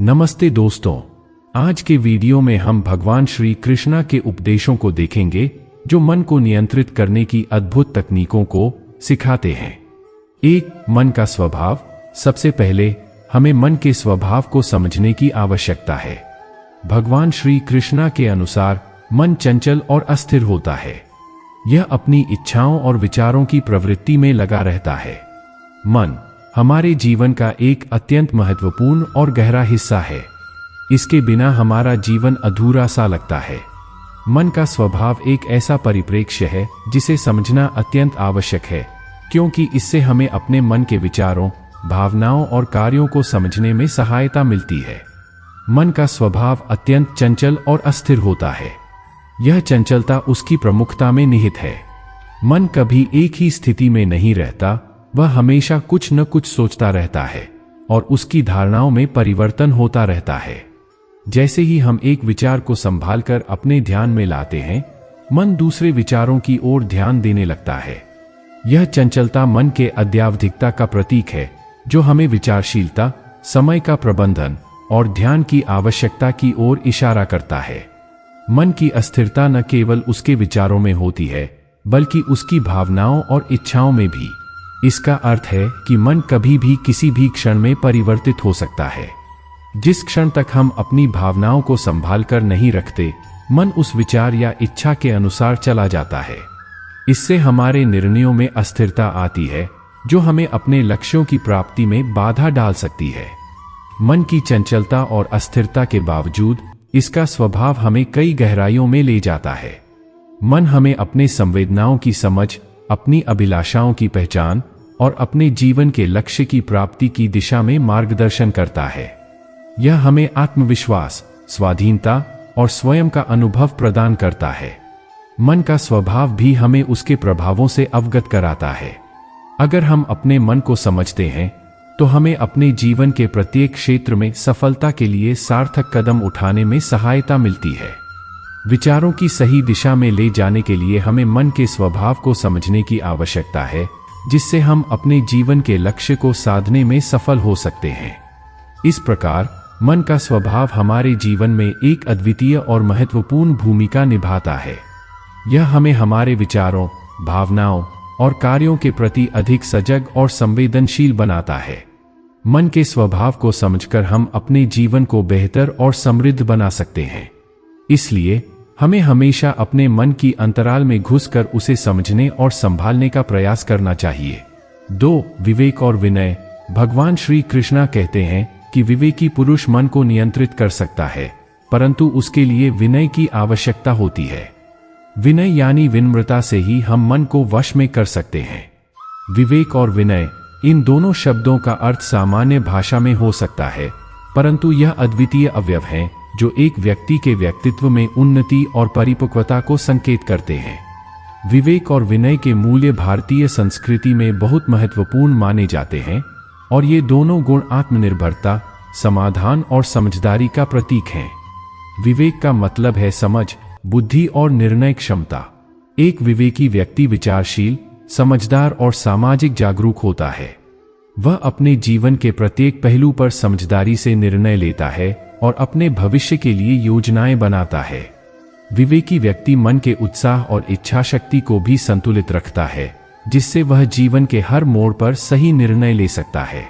नमस्ते दोस्तों, आज के वीडियो में हम भगवान श्री कृष्णा के उपदेशों को देखेंगे जो मन को नियंत्रित करने की अद्भुत तकनीकों को सिखाते हैं। एक, मन का स्वभाव। सबसे पहले हमें मन के स्वभाव को समझने की आवश्यकता है। भगवान श्री कृष्णा के अनुसार मन चंचल और अस्थिर होता है। यह अपनी इच्छाओं और विचारों की प्रवृत्ति में लगा रहता है। मन हमारे जीवन का एक अत्यंत महत्वपूर्ण और गहरा हिस्सा है। इसके बिना हमारा जीवन अधूरा सा लगता है। मन का स्वभाव एक ऐसा परिप्रेक्ष्य है जिसे समझना अत्यंत आवश्यक है, क्योंकि इससे हमें अपने मन के विचारों, भावनाओं और कार्यों को समझने में सहायता मिलती है। मन का स्वभाव अत्यंत चंचल और अस्थिर होता है। यह चंचलता उसकी प्रमुखता में निहित है। मन कभी एक ही स्थिति में नहीं रहता, वह हमेशा कुछ न कुछ सोचता रहता है और उसकी धारणाओं में परिवर्तन होता रहता है। जैसे ही हम एक विचार को संभालकर अपने ध्यान में लाते हैं, मन दूसरे विचारों की ओर ध्यान देने लगता है। यह चंचलता मन के अद्यावधिकता का प्रतीक है, जो हमें विचारशीलता, समय का प्रबंधन और ध्यान की आवश्यकता की ओर इशारा करता है। मन की अस्थिरता न केवल उसके विचारों में होती है, बल्कि उसकी भावनाओं और इच्छाओं में भी। इसका अर्थ है कि मन कभी भी किसी भी क्षण में परिवर्तित हो सकता है। जिस क्षण तक हम अपनी भावनाओं को संभाल कर नहीं रखते, मन उस विचार या इच्छा के अनुसार चला जाता है। इससे हमारे निर्णयों में अस्थिरता आती है, जो हमें अपने लक्ष्यों की प्राप्ति में बाधा डाल सकती है। मन की चंचलता और अस्थिरता के बावजूद इसका स्वभाव हमें कई गहराइयों में ले जाता है। मन हमें अपने संवेदनाओं की समझ, अपनी अभिलाषाओं की पहचान और अपने जीवन के लक्ष्य की प्राप्ति की दिशा में मार्गदर्शन करता है। यह हमें आत्मविश्वास, स्वाधीनता और स्वयं का अनुभव प्रदान करता है। मन का स्वभाव भी हमें उसके प्रभावों से अवगत कराता है। अगर हम अपने मन को समझते हैं, तो हमें अपने जीवन के प्रत्येक क्षेत्र में सफलता के लिए सार्थक कदम उठाने में सहायता मिलती है। विचारों की सही दिशा में ले जाने के लिए हमें मन के स्वभाव को समझने की आवश्यकता है, जिससे हम अपने जीवन के लक्ष्य को साधने में सफल हो सकते हैं। इस प्रकार मन का स्वभाव हमारे जीवन में एक अद्वितीय और महत्वपूर्ण भूमिका निभाता है। यह हमें हमारे विचारों, भावनाओं और कार्यों के प्रति अधिक सजग और संवेदनशील बनाता है। मन के स्वभाव को समझकर हम अपने जीवन को बेहतर और समृद्ध बना सकते हैं। इसलिए हमें हमेशा अपने मन की अंतराल में घुसकर उसे समझने और संभालने का प्रयास करना चाहिए। 2. विवेक और विनय। भगवान श्री कृष्णा कहते हैं कि विवेकी पुरुष मन को नियंत्रित कर सकता है, परंतु उसके लिए विनय की आवश्यकता होती है। विनय यानी विनम्रता से ही हम मन को वश में कर सकते हैं। विवेक और विनय, इन दोनों शब्दों का अर्थ सामान्य भाषा में हो सकता है, परंतु यह अद्वितीय अवयव हैं जो एक व्यक्ति के व्यक्तित्व में उन्नति और परिपक्वता को संकेत करते हैं। विवेक और विनय के मूल्य भारतीय संस्कृति में बहुत महत्वपूर्ण माने जाते हैं, और ये दोनों गुण आत्मनिर्भरता, समाधान और समझदारी का प्रतीक हैं। विवेक का मतलब है समझ, बुद्धि और निर्णय क्षमता। एक विवेकी व्यक्ति विचारशील, समझदार और सामाजिक जागरूक होता है। वह अपने जीवन के प्रत्येक पहलू पर समझदारी से निर्णय लेता है और अपने भविष्य के लिए योजनाएं बनाता है। विवेकी व्यक्ति मन के उत्साह और इच्छा शक्ति को भी संतुलित रखता है, जिससे वह जीवन के हर मोड़ पर सही निर्णय ले सकता है।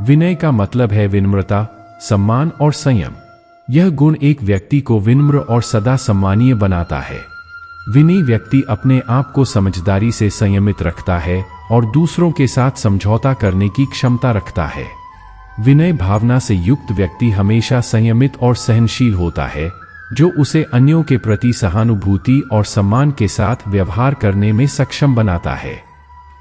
विनय का मतलब है विनम्रता, सम्मान और संयम। यह गुण एक व्यक्ति को विनम्र और सदा सम्मानीय बनाता है। विनयी व्यक्ति अपने आप को समझदारी से संयमित रखता है और दूसरों के साथ समझौता करने की क्षमता रखता है। विनय भावना से युक्त व्यक्ति हमेशा संयमित और सहनशील होता है, जो उसे अन्यों के प्रति सहानुभूति और सम्मान के साथ व्यवहार करने में सक्षम बनाता है।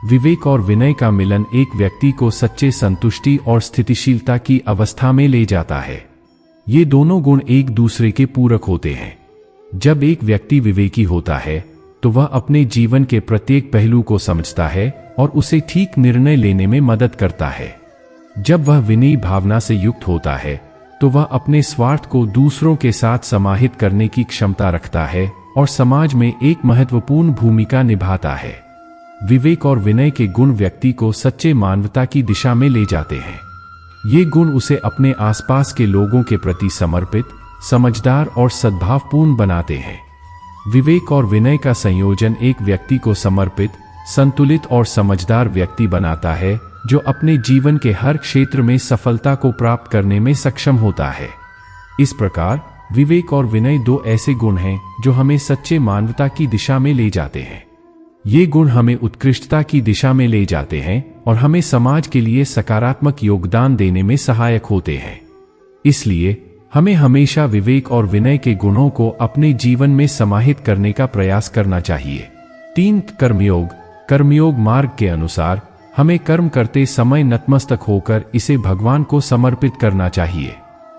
विवेक और विनय का मिलन एक व्यक्ति को सच्चे संतुष्टि और स्थितिशीलता की अवस्था में ले जाता है। ये दोनों गुण एक दूसरे के पूरक होते हैं। जब एक व्यक्ति विवेकी होता है, तो वह अपने जीवन के प्रत्येक पहलू को समझता है और उसे ठीक निर्णय लेने में मदद करता है। जब वह विनयी भावना से युक्त होता है, तो वह अपने स्वार्थ को दूसरों के साथ समाहित करने की क्षमता रखता है और समाज में एक महत्वपूर्ण भूमिका निभाता है। विवेक और विनय के गुण व्यक्ति को सच्चे मानवता की दिशा में ले जाते हैं। ये गुण उसे अपने आसपास के लोगों के प्रति समर्पित, समझदार और सद्भावपूर्ण बनाते हैं। विवेक और विनय का संयोजन एक व्यक्ति को समर्पित, संतुलित और समझदार व्यक्ति बनाता है, जो अपने जीवन के हर क्षेत्र में सफलता को प्राप्त करने में सक्षम होता है। इस प्रकार विवेक और विनय दो ऐसे गुण हैं जो हमें सच्चे मानवता की दिशा में ले जाते हैं। ये गुण हमें उत्कृष्टता की दिशा में ले जाते हैं और हमें समाज के लिए सकारात्मक योगदान देने में सहायक होते हैं। इसलिए हमें हमेशा विवेक और विनय के गुणों को अपने जीवन में समाहित करने का प्रयास करना चाहिए। 3 कर्मयोग। कर्मयोग मार्ग के अनुसार हमें कर्म करते समय नतमस्तक होकर इसे भगवान को समर्पित करना चाहिए।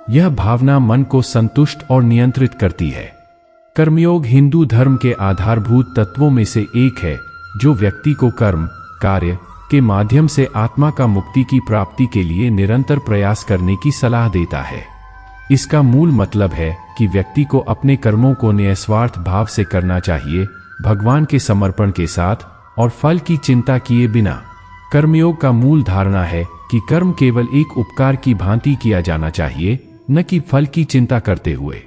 यह भावना मन को संतुष्ट और नियंत्रित करती है। कर्मयोग हिंदू धर्म के आधारभूत तत्वों में से एक है, जो व्यक्ति को कर्म कार्य के माध्यम से आत्मा का मुक्ति की प्राप्ति के लिए निरंतर प्रयास करने की सलाह देता है। इसका मूल मतलब है कि व्यक्ति को अपने कर्मों को निस्वार्थ भाव से करना चाहिए, भगवान के समर्पण के साथ और फल की चिंता किए बिना। कर्मयोग का मूल धारणा है कि कर्म केवल एक उपकार की भांति किया जाना चाहिए, न कि फल की चिंता करते हुए।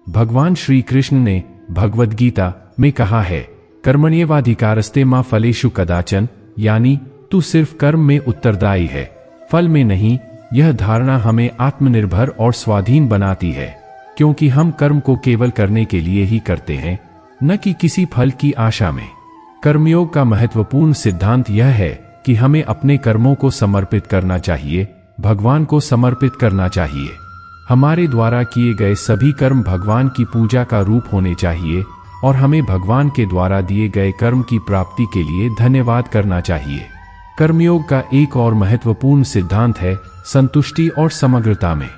भगवान श्री कृष्ण ने भगवद गीता में कहा है, कर्मण्येवाधिकारस्ते मा फलेषु कदाचन, यानी तू सिर्फ कर्म में उत्तरदायी है, फल में नहीं। यह धारणा हमें आत्मनिर्भर और स्वाधीन बनाती है, क्योंकि हम कर्म को केवल करने के लिए ही करते हैं, न कि किसी फल की आशा में। कर्मयोग का महत्वपूर्ण सिद्धांत यह है कि हमें अपने कर्मों को समर्पित करना चाहिए, भगवान को समर्पित करना चाहिए। हमारे द्वारा किए गए सभी कर्म भगवान की पूजा का रूप होने चाहिए और हमें भगवान के द्वारा दिए गए कर्म की प्राप्ति के लिए धन्यवाद करना चाहिए। कर्मयोग का एक और महत्वपूर्ण सिद्धांत है संतुष्टि और समग्रता में।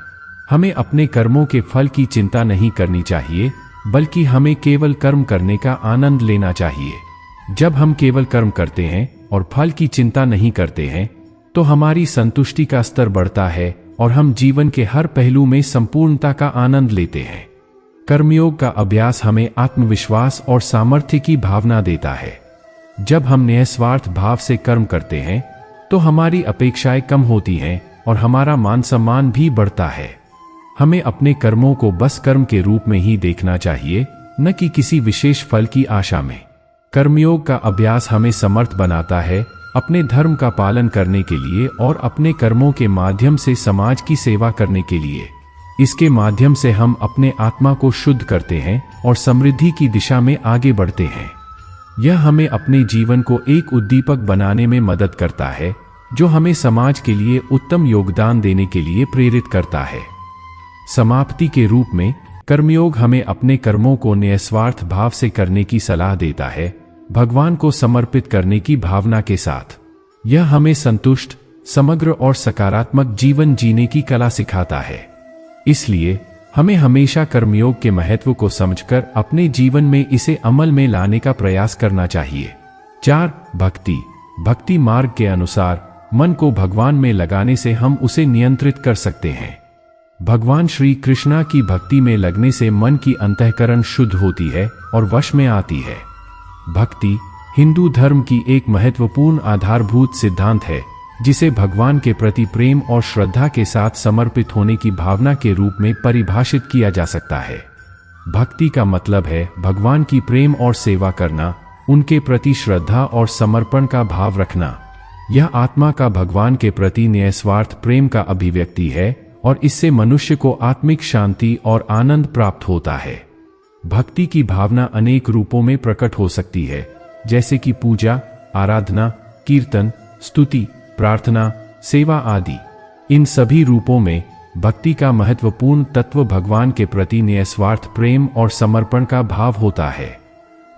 हमें अपने कर्मों के फल की चिंता नहीं करनी चाहिए, बल्कि हमें केवल कर्म करने का आनंद लेना चाहिए। जब हम केवल कर्म करते हैं और फल की चिंता नहीं करते हैं, तो हमारी संतुष्टि का स्तर बढ़ता है और हम जीवन के हर पहलू में संपूर्णता का आनंद लेते हैं। कर्मयोग का अभ्यास हमें आत्मविश्वास और सामर्थ्य की भावना देता है। जब हम निस्वार्थ भाव से कर्म करते हैं, तो हमारी अपेक्षाएं कम होती हैं और हमारा मान सम्मान भी बढ़ता है। हमें अपने कर्मों को बस कर्म के रूप में ही देखना चाहिए, न कि किसी विशेष फल की आशा में। कर्मयोग का अभ्यास हमें समर्थ बनाता है अपने धर्म का पालन करने के लिए और अपने कर्मों के माध्यम से समाज की सेवा करने के लिए। इसके माध्यम से हम अपने आत्मा को शुद्ध करते हैं और समृद्धि की दिशा में आगे बढ़ते हैं। यह हमें अपने जीवन को एक उद्दीपक बनाने में मदद करता है, जो हमें समाज के लिए उत्तम योगदान देने के लिए प्रेरित करता है। समाप्ति के रूप में कर्मयोग हमें अपने कर्मों को निस्वार्थ भाव से करने की सलाह देता है, भगवान को समर्पित करने की भावना के साथ। यह हमें संतुष्ट, समग्र और सकारात्मक जीवन जीने की कला सिखाता है। इसलिए हमें हमेशा कर्मयोग के महत्व को समझकर अपने जीवन में इसे अमल में लाने का प्रयास करना चाहिए। 4. भक्ति। भक्ति मार्ग के अनुसार मन को भगवान में लगाने से हम उसे नियंत्रित कर सकते हैं। भगवान श्री कृष्णा की भक्ति में लगने से मन की अंतःकरण शुद्ध होती है और वश में आती है। भक्ति हिंदू धर्म की एक महत्वपूर्ण आधारभूत सिद्धांत है, जिसे भगवान के प्रति प्रेम और श्रद्धा के साथ समर्पित होने की भावना के रूप में परिभाषित किया जा सकता है। भक्ति का मतलब है भगवान की प्रेम और सेवा करना, उनके प्रति श्रद्धा और समर्पण का भाव रखना। यह आत्मा का भगवान के प्रति निस्वार्थ प्रेम का अभिव्यक्ति है और इससे मनुष्य को आत्मिक शांति और आनंद प्राप्त होता है। भक्ति की भावना अनेक रूपों में प्रकट हो सकती है, जैसे कि पूजा, आराधना, कीर्तन, स्तुति, प्रार्थना, सेवा आदि। इन सभी रूपों में भक्ति का महत्वपूर्ण तत्व भगवान के प्रति निस्वार्थ प्रेम और समर्पण का भाव होता है।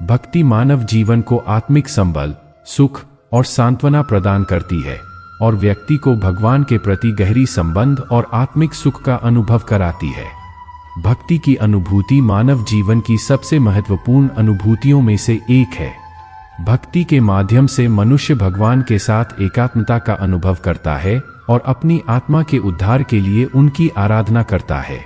भक्ति मानव जीवन को आत्मिक संबल, सुख और सांत्वना प्रदान करती है और व्यक्ति को भगवान के प्रति गहरी संबंध और आत्मिक सुख का अनुभव कराती है। भक्ति की अनुभूति मानव जीवन की सबसे महत्वपूर्ण अनुभूतियों में से एक है। भक्ति के माध्यम से मनुष्य भगवान के साथ एकात्मता का अनुभव करता है और अपनी आत्मा के उद्धार के लिए उनकी आराधना करता है।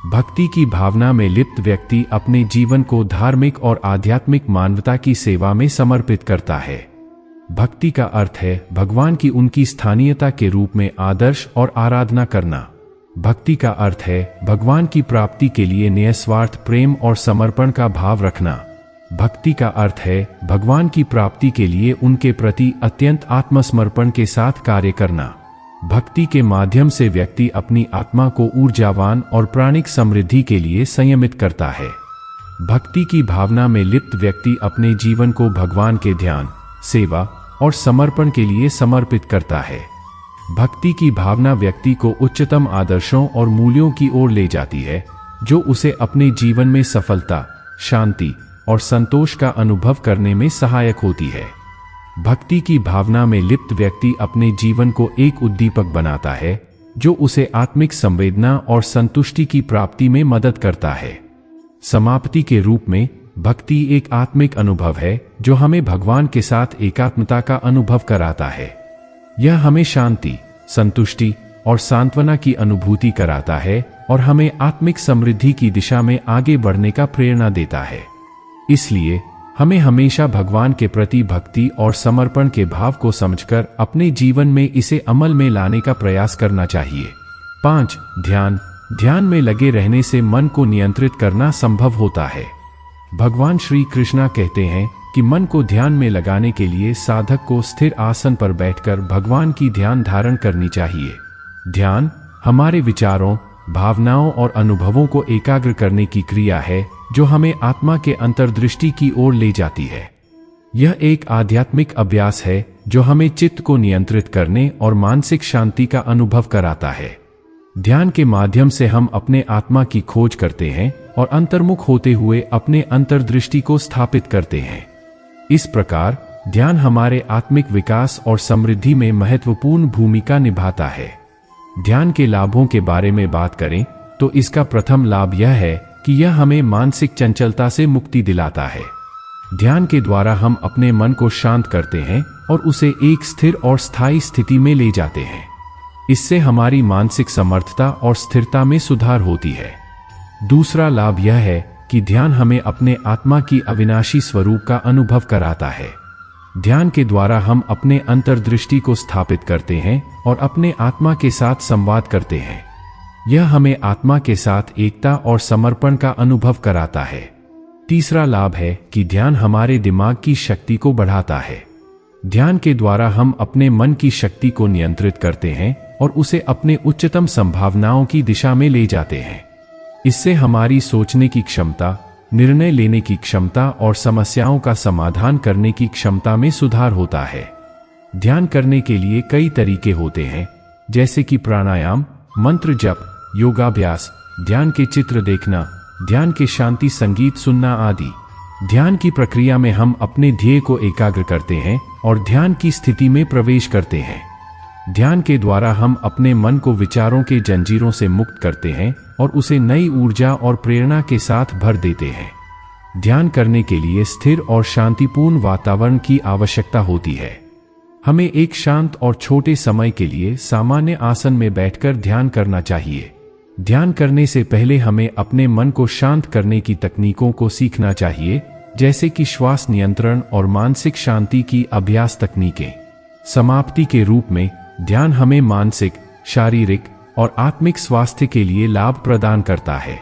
भक्ति की भावना में लिप्त व्यक्ति अपने जीवन को धार्मिक और आध्यात्मिक मानवता की सेवा में समर्पित करता है। भक्ति का अर्थ है भगवान की उनकी स्थानीयता के रूप में आदर्श और आराधना करना। भक्ति का अर्थ है भगवान की प्राप्ति के लिए निस्वार्थ प्रेम और समर्पण का भाव रखना। भक्ति का अर्थ है भगवान की प्राप्ति के लिए उनके प्रति अत्यंत आत्मसमर्पण के साथ कार्य करना। भक्ति के माध्यम से व्यक्ति अपनी आत्मा को ऊर्जावान और प्राणिक समृद्धि के लिए संयमित करता है। भक्ति की भावना में लिप्त व्यक्ति अपने जीवन को भगवान के ध्यान, सेवा और समर्पण के लिए समर्पित करता है। भक्ति की भावना व्यक्ति को उच्चतम आदर्शों और मूल्यों की ओर ले जाती है, जो उसे अपने जीवन में सफलता, शांति और संतोष का अनुभव करने में सहायक होती है। भक्ति की भावना में लिप्त व्यक्ति अपने जीवन को एक उद्दीपक बनाता है, जो उसे आत्मिक संवेदना और संतुष्टि की प्राप्ति में मदद करता है। समाप्ति के रूप में भक्ति एक आत्मिक अनुभव है जो हमें भगवान के साथ एकात्मता का अनुभव कराता है। यह हमें शांति, संतुष्टि और सांत्वना की अनुभूति कराता है और हमें आत्मिक समृद्धि की दिशा में आगे बढ़ने का प्रेरणा देता है। इसलिए हमें हमेशा भगवान के प्रति भक्ति और समर्पण के भाव को समझकर अपने जीवन में इसे अमल में लाने का प्रयास करना चाहिए। 5. ध्यान में लगे रहने से मन को नियंत्रित करना संभव होता है। भगवान श्री कृष्णा कहते हैं कि मन को ध्यान में लगाने के लिए साधक को स्थिर आसन पर बैठकर भगवान की ध्यान धारण करनी चाहिए। ध्यान हमारे विचारों, भावनाओं और अनुभवों को एकाग्र करने की क्रिया है जो हमें आत्मा के अंतर्दृष्टि की ओर ले जाती है। यह एक आध्यात्मिक अभ्यास है जो हमें चित्त को नियंत्रित करने और मानसिक शांति का अनुभव कराता है। ध्यान के माध्यम से हम अपने आत्मा की खोज करते हैं और अंतर्मुख होते हुए अपने अंतर्दृष्टि को स्थापित करते हैं। इस प्रकार ध्यान हमारे आत्मिक विकास और समृद्धि में महत्वपूर्ण भूमिका निभाता है। ध्यान के लाभों के बारे में बात करें तो इसका प्रथम लाभ यह है कि यह हमें मानसिक चंचलता से मुक्ति दिलाता है। ध्यान के द्वारा हम अपने मन को शांत करते हैं और उसे एक स्थिर और स्थायी स्थिति में ले जाते हैं। इससे हमारी मानसिक समर्थता और स्थिरता में सुधार होती है। दूसरा लाभ यह है कि ध्यान हमें अपने आत्मा की अविनाशी स्वरूप का अनुभव कराता है। ध्यान के द्वारा हम अपने अंतर्दृष्टि को स्थापित करते हैं और अपने आत्मा के साथ संवाद करते हैं। यह हमें आत्मा के साथ एकता और समर्पण का अनुभव कराता है। तीसरा लाभ है कि ध्यान हमारे दिमाग की शक्ति को बढ़ाता है। ध्यान के द्वारा हम अपने मन की शक्ति को नियंत्रित करते हैं और उसे अपने उच्चतम संभावनाओं की दिशा में ले जाते हैं। इससे हमारी सोचने की क्षमता, निर्णय लेने की क्षमता और समस्याओं का समाधान करने की क्षमता में सुधार होता है। ध्यान करने के लिए कई तरीके होते हैं, जैसे कि प्राणायाम, मंत्र जप, योगाभ्यास, ध्यान के चित्र देखना, ध्यान के शांति संगीत सुनना आदि। ध्यान की प्रक्रिया में हम अपने ध्येय को एकाग्र करते हैं और ध्यान की स्थिति में प्रवेश करते हैं। ध्यान के द्वारा हम अपने मन को विचारों के जंजीरों से मुक्त करते हैं और उसे नई ऊर्जा और प्रेरणा के साथ भर देते हैं। ध्यान करने के लिए स्थिर और शांतिपूर्ण वातावरण की आवश्यकता होती है। हमें एक शांत और छोटे समय के लिए सामान्य आसन में बैठकर ध्यान करना चाहिए। ध्यान करने से पहले हमें अपने मन को शांत करने की तकनीकों को सीखना चाहिए, जैसे कि श्वास नियंत्रण और मानसिक शांति की अभ्यास तकनीकें। समाप्ति के रूप में ध्यान हमें मानसिक, शारीरिक और आत्मिक स्वास्थ्य के लिए लाभ प्रदान करता है।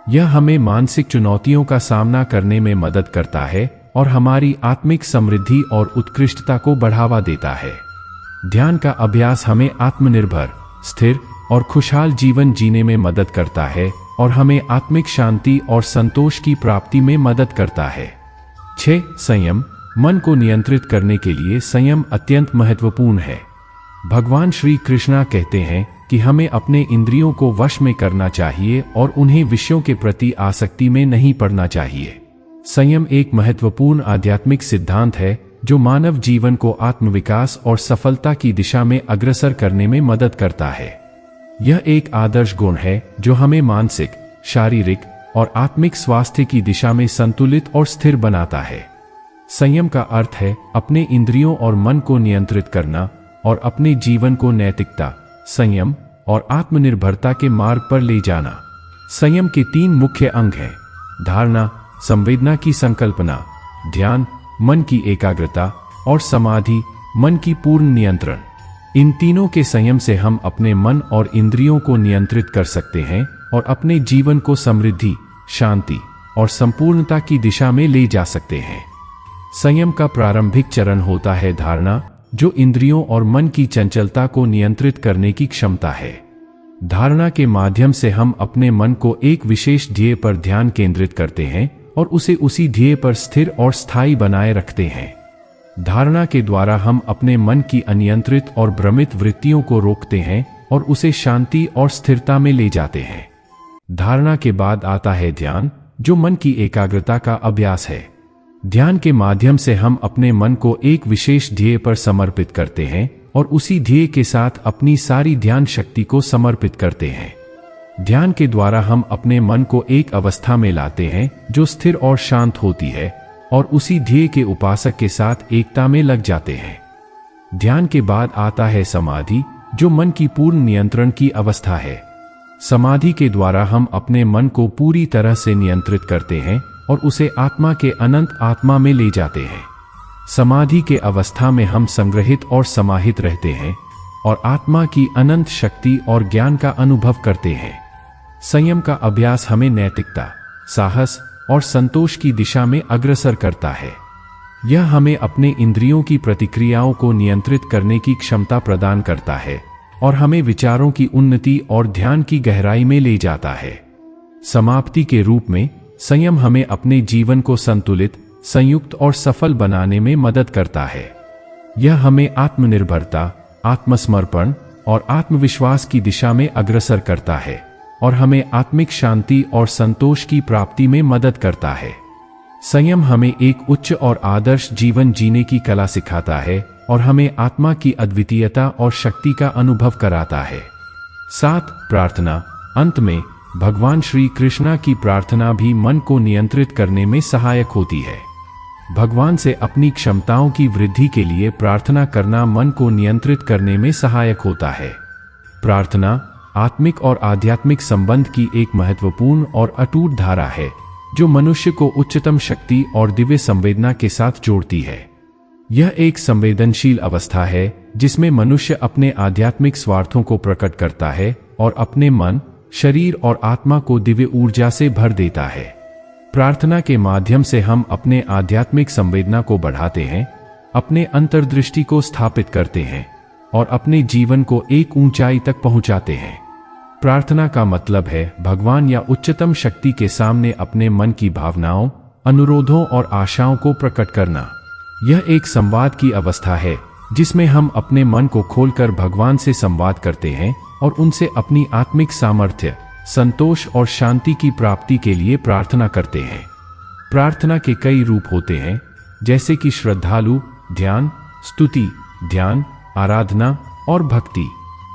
यह हमें मानसिक चुनौतियों का सामना करने में मदद करता है और हमारी आत्मिक समृद्धि और उत्कृष्टता को बढ़ावा देता है। ध्यान का अभ्यास हमें आत्मनिर्भर, स्थिर और खुशहाल जीवन जीने में मदद करता है और हमें आत्मिक शांति और संतोष की प्राप्ति में मदद करता है। 6. संयम। मन को नियंत्रित करने के लिए संयम अत्यंत महत्वपूर्ण है। भगवान श्री कृष्णा कहते हैं कि हमें अपने इंद्रियों को वश में करना चाहिए और उन्हें विषयों के प्रति आसक्ति में नहीं पड़ना चाहिए। संयम एक महत्वपूर्ण आध्यात्मिक सिद्धांत है जो मानव जीवन को आत्मविकास और सफलता की दिशा में अग्रसर करने में मदद करता है। यह एक आदर्श गुण है जो हमें मानसिक, शारीरिक और आत्मिक स्वास्थ्य की दिशा में संतुलित और स्थिर बनाता है। संयम का अर्थ है अपने इंद्रियों और मन को नियंत्रित करना और अपने जीवन को नैतिकता, संयम और आत्मनिर्भरता के मार्ग पर ले जाना। संयम के 3 मुख्य अंग हैं: धारणा, संवेदना की संकल्पना, ध्यान, मन की एकाग्रता और समाधि, मन की पूर्ण नियंत्रण। इन तीनों के संयम से हम अपने मन और इंद्रियों को नियंत्रित कर सकते हैं और अपने जीवन को समृद्धि, शांति और संपूर्णता की दिशा में ले जा सकते हैं। संयम का प्रारंभिक चरण होता है धारणा, जो इंद्रियों और मन की चंचलता को नियंत्रित करने की क्षमता है। धारणा के माध्यम से हम अपने मन को एक विशेष ध्येय पर ध्यान केंद्रित करते हैं और उसे उसी ध्येय पर स्थिर और स्थायी बनाए रखते हैं। धारणा के द्वारा हम अपने मन की अनियंत्रित और भ्रमित वृत्तियों को रोकते हैं और उसे शांति और स्थिरता में ले जाते हैं। धारणा के बाद आता है ध्यान, जो मन की एकाग्रता का अभ्यास है। ध्यान के माध्यम से हम अपने मन को एक विशेष ध्येय पर समर्पित करते हैं और उसी ध्येय के साथ अपनी सारी ध्यान शक्ति को समर्पित करते हैं। ध्यान के द्वारा हम अपने मन को एक अवस्था में लाते हैं जो स्थिर और शांत होती है और उसी ध्येय के उपासक के साथ एकता में लग जाते हैं। ध्यान के बाद आता है समाधि, जो मन की पूर्ण नियंत्रण की अवस्था है। समाधि के द्वारा हम अपने मन को पूरी तरह से नियंत्रित करते हैं और उसे आत्मा के अनंत आत्मा में ले जाते हैं। समाधि के अवस्था में हम संग्रहित और समाहित रहते हैं और आत्मा की अनंत शक्ति और ज्ञान का अनुभव करते हैं। संयम का अभ्यास हमें नैतिकता, साहस और संतोष की दिशा में अग्रसर करता है। यह हमें अपने इंद्रियों की प्रतिक्रियाओं को नियंत्रित करने की क्षमता प्रदान करता है और हमें विचारों की उन्नति और ध्यान की गहराई में ले जाता है। समाप्ति के रूप में संयम हमें अपने जीवन को संतुलित, संयुक्त और सफल बनाने में मदद करता है। यह हमें आत्मनिर्भरता, आत्मसमर्पण और आत्मविश्वास की दिशा में अग्रसर करता है और हमें आत्मिक शांति और संतोष की प्राप्ति में मदद करता है। संयम हमें एक उच्च और आदर्श जीवन जीने की कला सिखाता है और हमें आत्मा की अद्वितीयता और शक्ति का अनुभव कराता है। 7. प्रार्थना। अंत में भगवान श्री कृष्णा की प्रार्थना भी मन को नियंत्रित करने में सहायक होती है। भगवान से अपनी क्षमताओं की वृद्धि के लिए प्रार्थना करना मन को नियंत्रित करने में सहायक होता है। प्रार्थना आत्मिक और आध्यात्मिक संबंध की एक महत्वपूर्ण और अटूट धारा है, जो मनुष्य को उच्चतम शक्ति और दिव्य संवेदना के साथ जोड़ती है। यह एक संवेदनशील अवस्था है जिसमें मनुष्य अपने आध्यात्मिक स्वार्थों को प्रकट करता है और अपने मन, शरीर और आत्मा को दिव्य ऊर्जा से भर देता है। प्रार्थना के माध्यम से हम अपने आध्यात्मिक संवेदना को बढ़ाते हैं, अपने अंतर्दृष्टि को स्थापित करते हैं और अपने जीवन को एक ऊंचाई तक पहुंचाते हैं। प्रार्थना का मतलब है भगवान या उच्चतम शक्ति के सामने अपने मन की भावनाओं, अनुरोधों और आशाओं को प्रकट करना। यह एक संवाद की अवस्था है जिसमें हम अपने मन को खोलकर भगवान से संवाद करते हैं और उनसे अपनी आत्मिक सामर्थ्य, संतोष और शांति की प्राप्ति के लिए प्रार्थना करते हैं। प्रार्थना के कई रूप होते हैं, जैसे कि श्रद्धालु, ध्यान, स्तुति, ध्यान, आराधना और भक्ति।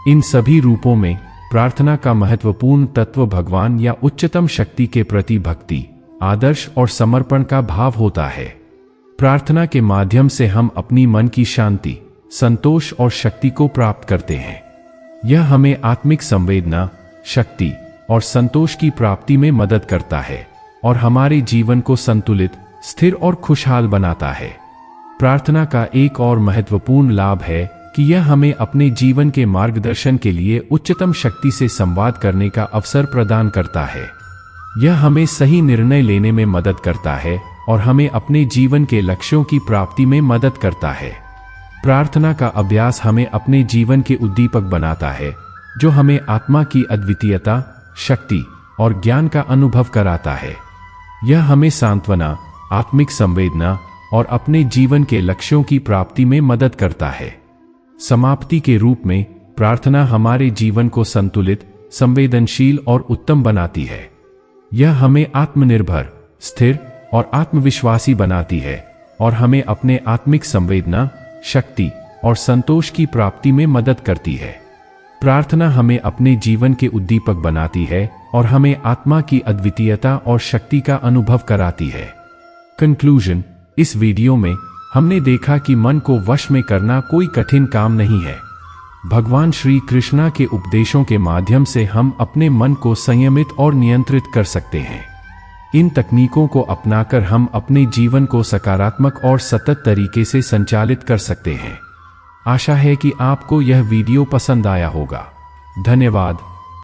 इन सभी रूपों में प्रार्थना का महत्वपूर्ण तत्व भगवान या उच्चतम शक्ति के प्रति भक्ति, आदर्श और समर्पण का भाव होता है। प्रार्थना के माध्यम से हम अपनी मन की शांति, संतोष और शक्ति को प्राप्त करते हैं। यह हमें आत्मिक संवेदना, शक्ति और संतोष की प्राप्ति में मदद करता है और हमारे जीवन को संतुलित, स्थिर और खुशहाल बनाता है। प्रार्थना का एक और महत्वपूर्ण लाभ है कि यह हमें अपने जीवन के मार्गदर्शन के लिए उच्चतम शक्ति से संवाद करने का अवसर प्रदान करता है। यह हमें सही निर्णय लेने में मदद करता है और हमें अपने जीवन के लक्ष्यों की प्राप्ति में मदद करता है। प्रार्थना का अभ्यास हमें अपने जीवन के उद्दीपक बनाता है, जो हमें आत्मा की अद्वितीयता, शक्ति और ज्ञान का अनुभव कराता है। यह हमें सांत्वना, आत्मिक संवेदना और अपने जीवन के लक्ष्यों की प्राप्ति में मदद करता है। समाप्ति के रूप में प्रार्थना हमारे जीवन को संतुलित, संवेदनशील और उत्तम बनाती है। यह हमें आत्मनिर्भर, स्थिर और आत्मविश्वासी बनाती है और हमें अपने आत्मिक संवेदना, शक्ति और संतोष की प्राप्ति में मदद करती है। प्रार्थना हमें अपने जीवन के उद्दीपक बनाती है और हमें आत्मा की अद्वितीयता और शक्ति का अनुभव कराती है। कंक्लूजन। इस वीडियो में हमने देखा कि मन को वश में करना कोई कठिन काम नहीं है। भगवान श्री कृष्णा के उपदेशों के माध्यम से हम अपने मन को संयमित और नियंत्रित कर सकते हैं। इन तकनीकों को अपनाकर हम अपने जीवन को सकारात्मक और सतत तरीके से संचालित कर सकते हैं। आशा है कि आपको यह वीडियो पसंद आया होगा। धन्यवाद।